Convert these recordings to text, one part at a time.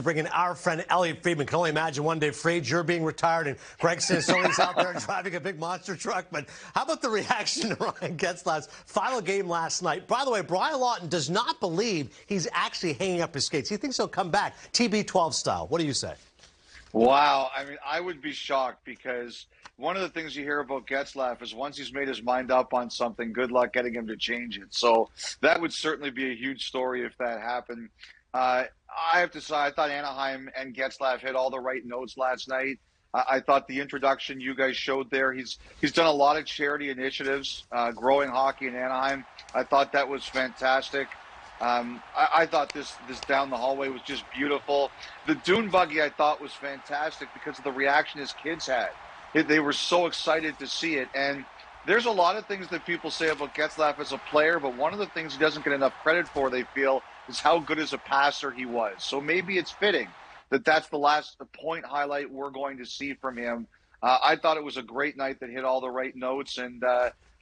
to bring in our friend Elliotte Friedman. Can only imagine one day, Fried, you're being retired and Greg Sansoni's out there driving a big monster truck. But how about the reaction to Ryan Getzlaf's final game last night? By the way, Brian Lawton does not believe he's actually hanging up his skates. He thinks he'll come back TB12 style. What do you say? Wow. I mean, I would be shocked because one of the things you hear about Getzlaf is once he's made his mind up on something, good luck getting him to change it. So that would certainly be a huge story if that happened. I have to say, I thought Anaheim and Getzlaf hit all the right notes last night. I thought the introduction you guys showed there, he's done a lot of charity initiatives, growing hockey in Anaheim. I thought that was fantastic. I thought this down the hallway was just beautiful. The dune buggy I thought was fantastic because of the reaction his kids had. They were so excited to see it. And there's a lot of things that people say about Getzlaf as a player, but one of the things he doesn't get enough credit for, they feel, is how good as a passer he was. So maybe it's fitting that that's the last point highlight we're going to see from him. I thought it was a great night that hit all the right notes, and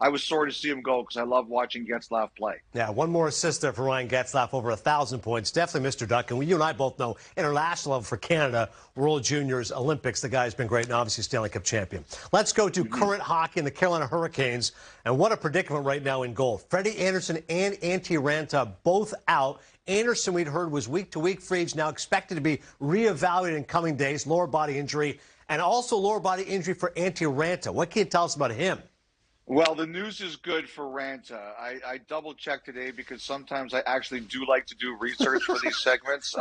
I was sorry to see him go because I love watching Getzlaf play. Yeah, one more assist there for Ryan Getzlaf, over 1,000 points. Definitely Mr. Duck. And you and I both know international level for Canada, World Juniors, Olympics, the guy's been great, and obviously Stanley Cup champion. Let's go to current hockey in the Carolina Hurricanes, and what a predicament right now in goal. Freddie Anderson and Antti Raanta both out. Anderson, we'd heard, was week-to-week free agent, now expected to be reevaluated in coming days, lower body injury, and also lower body injury for Antti Raanta. What can you tell us about him? Well, the news is good for Raanta. I double-checked today because sometimes I actually do like to do research for these segments.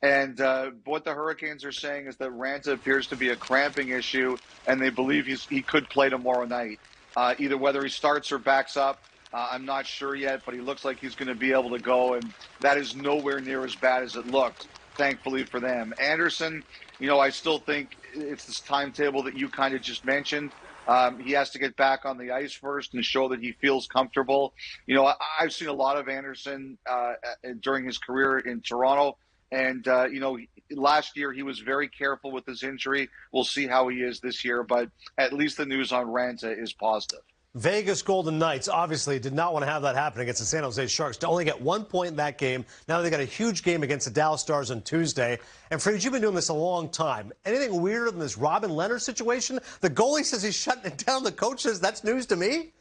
And what the Hurricanes are saying is that Raanta appears to be a cramping issue, and they believe he could play tomorrow night. Either whether he starts or backs up, I'm not sure yet, but he looks like he's going to be able to go, and that is nowhere near as bad as it looked, thankfully for them. Anderson, I still think it's this timetable that you kind of just mentioned. He has to get back on the ice first and show that he feels comfortable. I've seen a lot of Anderson during his career in Toronto. And, last year he was very careful with his injury. We'll see how he is this year. But at least the news on Raanta is positive. Vegas Golden Knights obviously did not want to have that happen against the San Jose Sharks to only get 1 point in that game. Now they got a huge game against the Dallas Stars on Tuesday. And Freddie, you've been doing this a long time. Anything weirder than this Robin Lehner situation? The goalie says he's shutting it down. The coach says that's news to me.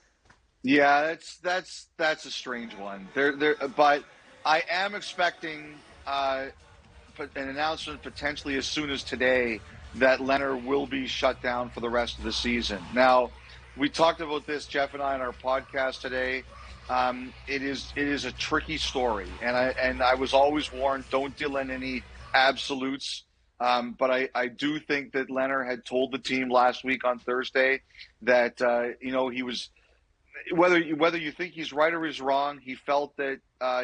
Yeah, that's a strange one. But I am expecting an announcement potentially as soon as today that Lehner will be shut down for the rest of the season. Now, we talked about this, Jeff and I, on our podcast today. It is a tricky story, and I was always warned, don't deal in any absolutes. But I do think that Lehner had told the team last week on Thursday that he was, whether you think he's right or he's wrong, he felt that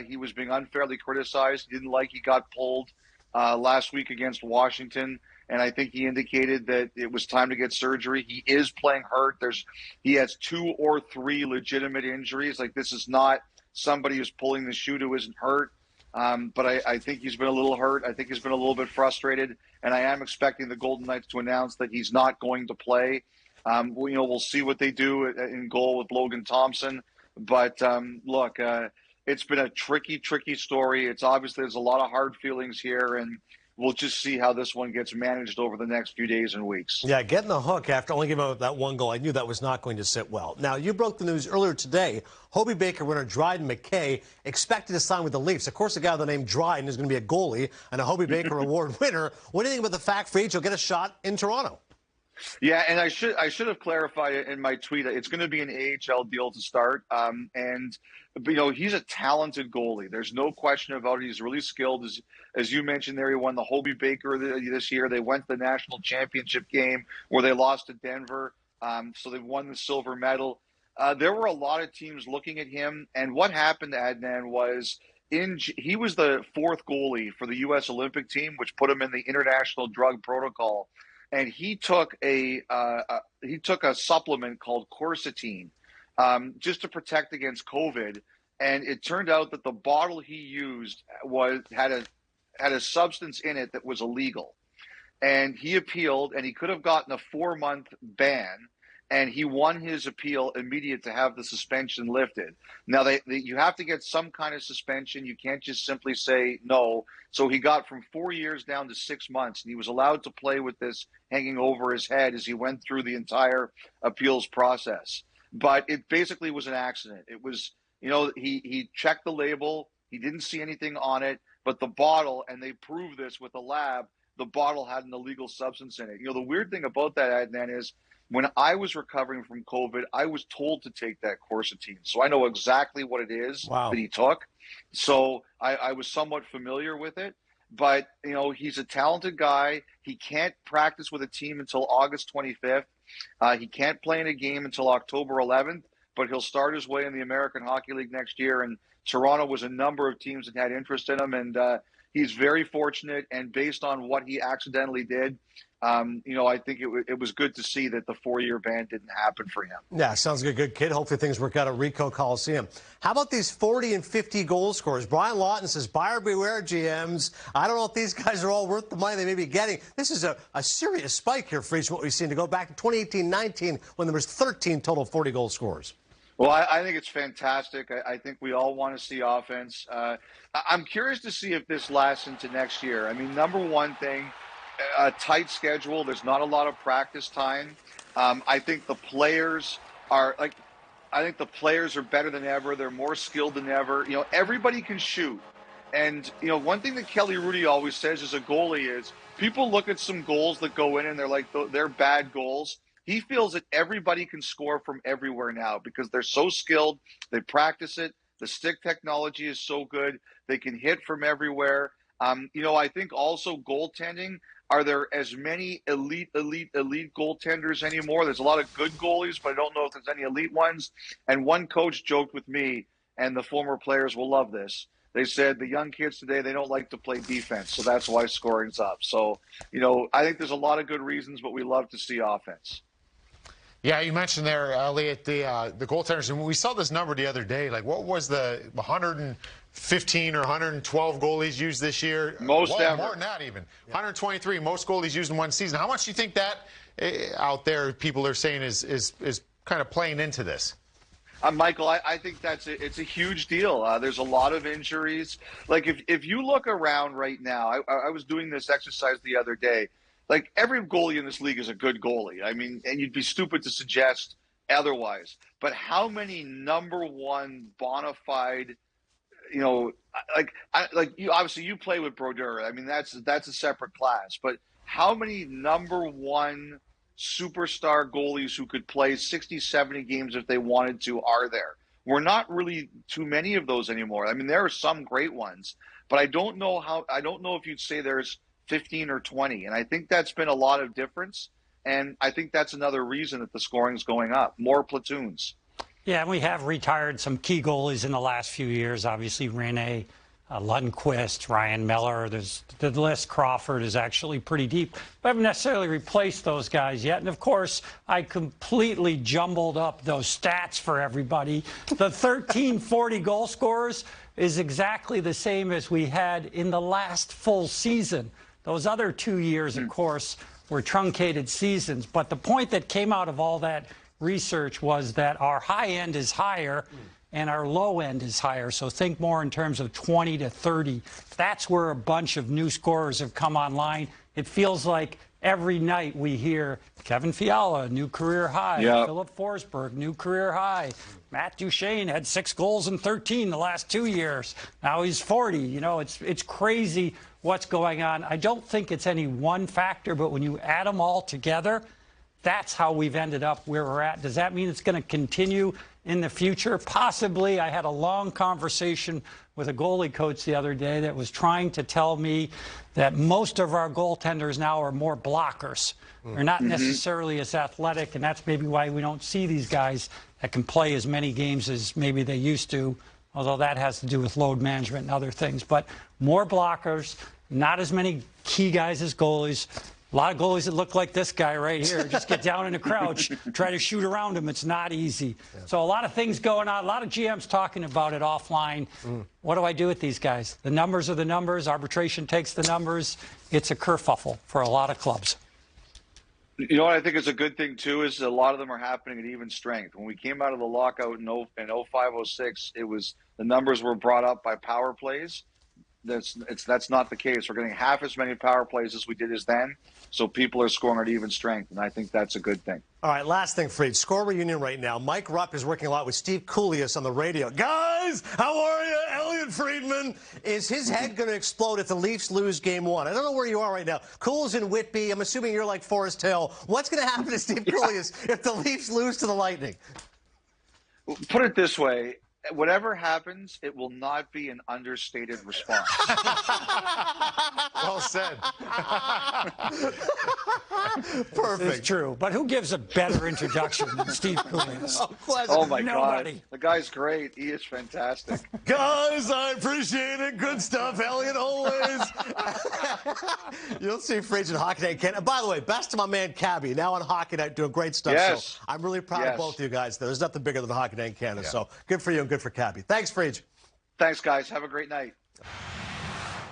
he was being unfairly criticized. He didn't like he got pulled last week against Washington. And I think he indicated that it was time to get surgery. He is playing hurt. He has 2 or 3 legitimate injuries. Like, this is not somebody who's pulling the shoe who isn't hurt. But I think he's been a little hurt. I think he's been a little bit frustrated. And I am expecting the Golden Knights to announce that he's not going to play. We'll see what they do in goal with Logan Thompson. But look, it's been a tricky story. It's obviously there's a lot of hard feelings here, and we'll just see how this one gets managed over the next few days and weeks. Yeah, getting the hook after only giving up that 1 goal, I knew that was not going to sit well. Now, you broke the news earlier today. Hobey Baker winner Dryden McKay expected to sign with the Leafs. Of course, the guy with the name Dryden is going to be a goalie and a Hobey Baker Award winner. What do you think about the fact for each will get a shot in Toronto? Yeah, and I should have clarified it in my tweet. It's going to be an AHL deal to start, but he's a talented goalie. There's no question about it. He's really skilled. As you mentioned there, he won the Hobey Baker this year. They went to the national championship game where they lost to Denver, so they won the silver medal. There were a lot of teams looking at him, and what happened to Adnan was he was the 4th goalie for the U.S. Olympic team, which put him in the international drug protocol. And he took a supplement called quercetin just to protect against COVID. And it turned out that the bottle he used had a substance in it that was illegal. And he appealed, and he could have gotten a 4-month ban. and he won his appeal immediate to have the suspension lifted. Now, you have to get some kind of suspension. You can't just simply say no. So he got from 4 years down to 6 months, and he was allowed to play with this hanging over his head as he went through the entire appeals process. But it basically was an accident. It was, he checked the label. He didn't see anything on it, but the bottle, and they proved this with a lab, the bottle had an illegal substance in it. The weird thing about that, Adnan, is when I was recovering from COVID, I was told to take that quercetin. So I know exactly what it is that he took. So I was somewhat familiar with it. But, he's a talented guy. He can't practice with a team until August 25th. He can't play in a game until October 11th, but he'll start his way in the American Hockey League next year. And Toronto was a number of teams that had interest in him. And he's very fortunate. And based on what he accidentally did, I think it was good to see that the 4-year ban didn't happen for him. Yeah, sounds like a good kid. Hopefully things work out at Ricoh Coliseum. How about these 40 and 50 goal scorers? Brian Lawton says, buyer beware, GMs. I don't know if these guys are all worth the money they may be getting. This is a serious spike here, Freeze, from what we've seen, to go back to 2018-19 when there was 13 total 40-goal scorers. Well, I think it's fantastic. I think we all want to see offense. I'm curious to see if this lasts into next year. I mean, number one thing, a tight schedule. There's not a lot of practice time. I think the players are better than ever. They're more skilled than ever. Everybody can shoot. And, one thing that Kelly Rudy always says as a goalie is people look at some goals that go in and they're like, they're bad goals. He feels that everybody can score from everywhere now because they're so skilled. They practice it. The stick technology is so good. They can hit from everywhere. I think also goaltending. Are there as many elite goaltenders anymore? There's a lot of good goalies, but I don't know if there's any elite ones. And one coach joked with me, and the former players will love this. They said the young kids today, they don't like to play defense, so that's why scoring's up. So, I think there's a lot of good reasons, but we love to see offense. Yeah, you mentioned there, Elliotte, the goaltenders, and we saw this number the other day. Like, what was the 115 or 112 goalies used this year? Most ever. More than that, even. 123, most goalies used in one season. How much do you think that out there people are saying is kind of playing into this? Michael, I think it's a huge deal. There's a lot of injuries. Like, if you look around right now, I was doing this exercise the other day. Like, every goalie in this league is a good goalie. I mean, and you'd be stupid to suggest otherwise. But how many number one bona fide, obviously you play with Brodeur. I mean, that's a separate class. But how many number one superstar goalies who could play 60, 70 games if they wanted to are there? We're not really too many of those anymore. I mean, there are some great ones, but I don't know if you'd say there's 15 or 20. And I think that's been a lot of difference. And I think that's another reason that the scoring is going up. More platoons. Yeah, and we have retired some key goalies in the last few years. Obviously, Rene Lundqvist, Ryan Miller. The list. Crawford is actually pretty deep. We haven't necessarily replaced those guys yet. And, of course, I completely jumbled up those stats for everybody. The 13 40-goal scorers is exactly the same as we had in the last full season. Those other 2 years, of course, were truncated seasons. But the point that came out of all that research was that our high end is higher and our low end is higher. So think more in terms of 20 to 30. That's where a bunch of new scorers have come online. It feels like every night we hear Kevin Fiala, new career high. Yep. Philip Forsberg, new career high. Matt Duchene had 6 goals in 13 the last 2 years. Now he's 40. It's crazy what's going on. I don't think it's any one factor, but when you add them all together, that's how we've ended up where we're at. Does that mean it's going to continue in the future? Possibly. I had a long conversation with a goalie coach the other day that was trying to tell me that most of our goaltenders now are more blockers. They're not necessarily as athletic, and that's maybe why we don't see these guys that can play as many games as maybe they used to, although that has to do with load management and other things. But more blockers, not as many key guys as goalies. A lot of goalies that look like this guy right here. Just get down in a crouch, try to shoot around him. It's not easy. Yeah. So a lot of things going on. A lot of GMs talking about it offline. What do I do with these guys? The numbers are the numbers. Arbitration takes the numbers. It's a kerfuffle for a lot of clubs. You know what I think is a good thing too is a lot of them are happening at even strength. When we came out of the lockout in 05-06, it was the numbers were brought up by power plays. That's not the case. We're getting half as many power plays as we did as then, so people are scoring at even strength, and I think that's a good thing. All right, last thing, Fried. Score reunion right now. Mike Rupp is working a lot with Steve Coolius on the radio. Guys, how are you? Elliotte Friedman. Is his head going to explode if the Leafs lose Game 1? I don't know where you are right now. Cool's in Whitby. I'm assuming you're like Forest Hill. What's going to happen to Steve Coolius if the Leafs lose to the Lightning? Put it this way. Whatever happens, it will not be an understated response. Well said. Perfect. It's true. But who gives a better introduction than Steve Coolius? Oh, my Nobody. God. The guy's great. He is fantastic. Guys, I appreciate it. Good stuff, Elliotte, always. You'll see Fried in Hockey Night in Canada. By the way, best to my man Cabby, now on Hockey Night doing great stuff. Yes. So I'm really proud of both of you guys. There's nothing bigger than Hockey Night in Canada. So good for you and good for Cabby. Thanks, Fried. Thanks, guys. Have a great night.